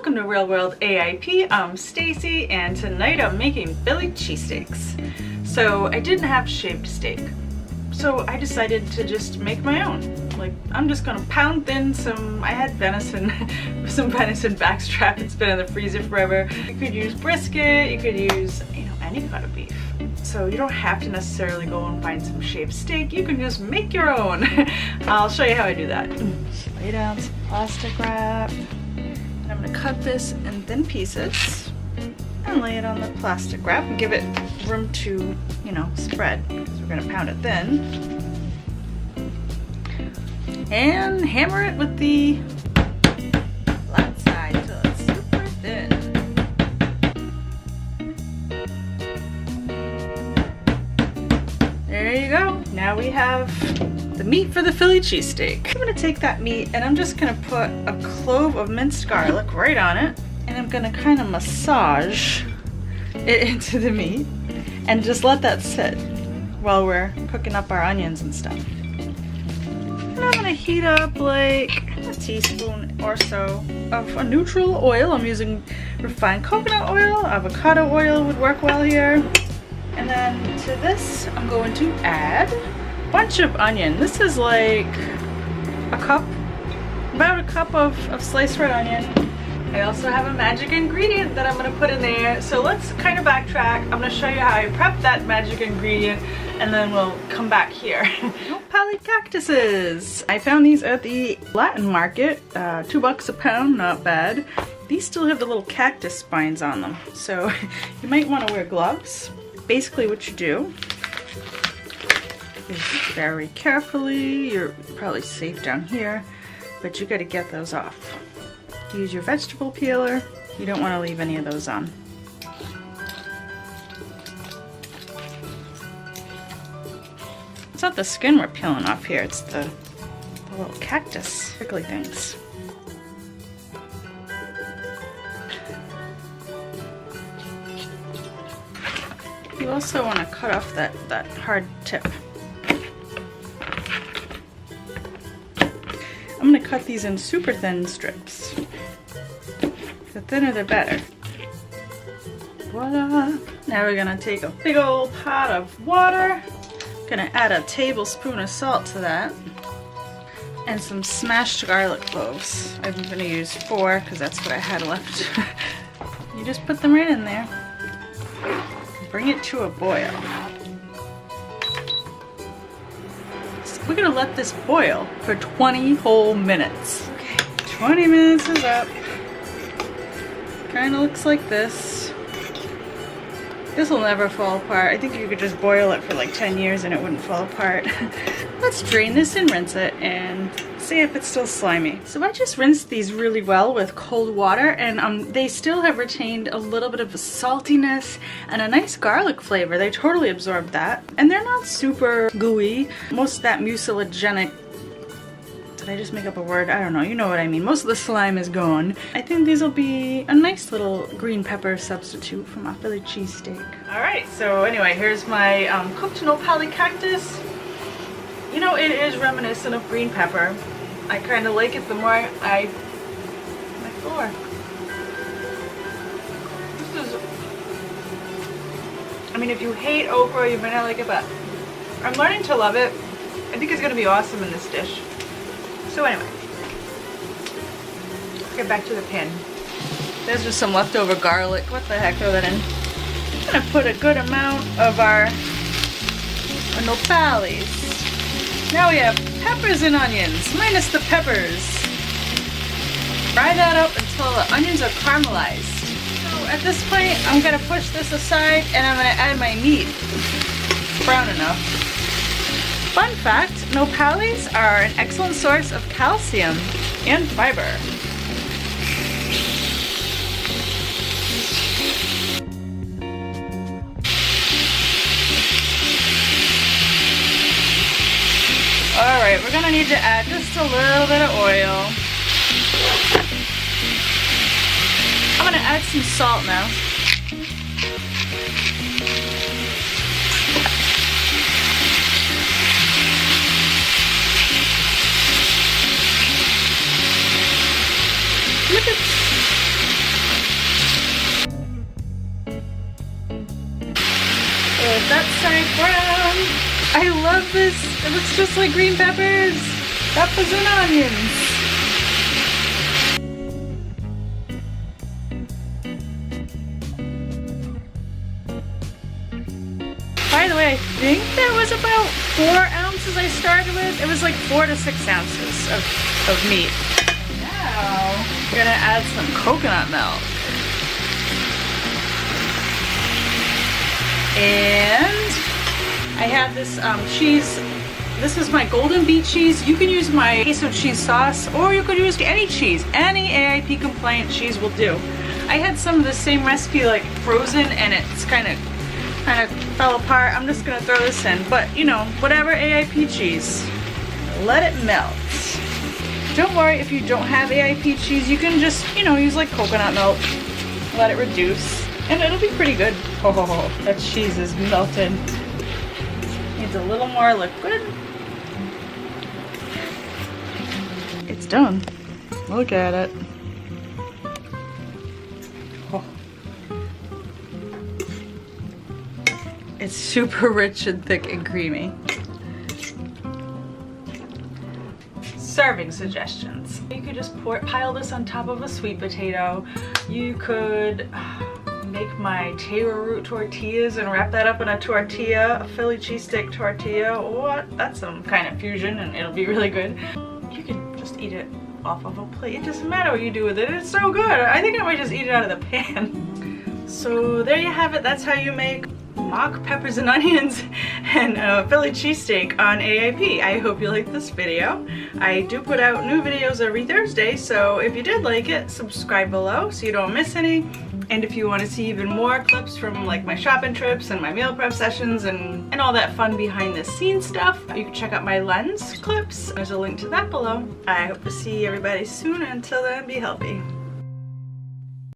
welcome to Real World AIP. I'm Stacy and tonight I'm making Philly cheesesteaks. So I didn't have shaved steak, so I decided to just make my own. Like, I'm just gonna pound thin I had venison, some venison backstrap. It's been in the freezer forever. You could use brisket, you could use, any kind of beef. So you don't have to necessarily go and find some shaved steak. You can just make your own. I'll show you how I do that. Just lay down some plastic wrap. And I'm gonna cut this in thin pieces and lay it on the plastic wrap and give it room to, spread, because we're gonna pound it thin. And hammer it with the flat side till it's super thin. There you go. Now we have the meat for the Philly cheesesteak. I'm gonna take that meat and I'm just gonna put a clove of minced garlic right on it, and I'm gonna kind of massage it into the meat and just let that sit while we're cooking up our onions and stuff. And I'm gonna heat up like a teaspoon or so of a neutral oil. I'm using refined coconut oil. Avocado oil would work well here. And then to this, I'm going to add a bunch of onion. This is like a cup, about a cup of sliced red onion. I also have a magic ingredient that I'm gonna put in there. So let's kind of backtrack. I'm gonna show you how I prep that magic ingredient, and then we'll come back here. Pali cactuses. I found these at the Latin market, $2 a pound, not bad. These still have the little cactus spines on them, so you might want to wear gloves. Basically what you do is very carefully, you're probably safe down here, but you got to get those off. Use your vegetable peeler. You don't want to leave any of those on. It's not the skin we're peeling off here, it's the little cactus prickly things. You also want to cut off that hard tip. I'm going to cut these in super thin strips. The thinner the better. Voila! Now we're going to take a big old pot of water. Going to add a tablespoon of salt to that. And some smashed garlic cloves. I'm going to use 4 because that's what I had left. You just put them right in there. Bring it to a boil. So we're gonna let this boil for 20 whole minutes. Okay, 20 minutes is up. Kinda looks like this. This will never fall apart. I think you could just boil it for like 10 years and it wouldn't fall apart. Let's drain this and rinse it and see if it's still slimy. So I just rinsed these really well with cold water, and they still have retained a little bit of a saltiness and a nice garlic flavor. They totally absorbed that. And they're not super gooey. Most of that mucilagenic, did I just make up a word? I don't know, you know what I mean. Most of the slime is gone. I think these will be a nice little green pepper substitute for my Philly cheesesteak. Alright, so anyway, here's my cooked nopali cactus. It is reminiscent of green pepper. I kind of like it the more I floor. This is, if you hate okra, you might not like it, but I'm learning to love it. I think it's going to be awesome in this dish. So anyway, let's get back to the pan. There's just some leftover garlic. What the heck, throw that in. I'm going to put a good amount of our nopalis. Now we have peppers and onions, minus the peppers. Fry that up until the onions are caramelized. So at this point, I'm gonna push this aside and I'm gonna add my meat. Brown enough. Fun fact, nopalis are an excellent source of calcium and fiber. Alright, we're gonna need to add just a little bit of oil. I'm gonna add some salt now. Look at peppers. It looks just like green peppers. Peppers and onions. By the way, I think that was about 4 ounces I started with. It was like 4 to 6 ounces of meat. Now, we're gonna add some coconut milk. And I have this cheese. This is my golden beet cheese. You can use my queso cheese sauce, or you could use any cheese. Any AIP compliant cheese will do. I had some of the same recipe like frozen, and it's kind of fell apart. I'm just gonna throw this in, but you know, whatever AIP cheese, let it melt. Don't worry if you don't have AIP cheese, you can just, you know, use like coconut milk, let it reduce, and it'll be pretty good. Oh, that cheese is melted. Needs a little more liquid. It's done. Look at it. Oh. It's super rich and thick and creamy. Serving suggestions. You could just pile this on top of a sweet potato. You could make my taro root tortillas and wrap that up in a tortilla, a Philly cheesesteak tortilla. What? That's some kind of fusion, and it'll be really good. You can just eat it off of a plate. It doesn't matter what you do with it. It's so good. I think I might just eat it out of the pan. So there you have it. That's how you make mock peppers and onions and Philly cheesesteak on AIP. I hope you liked this video. I do put out new videos every Thursday, so if you did like it, subscribe below so you don't miss any. And if you want to see even more clips from like my shopping trips and my meal prep sessions and all that fun behind the scenes stuff, you can check out my lens clips. There's a link to that below. I hope to see everybody soon. Until then, be healthy.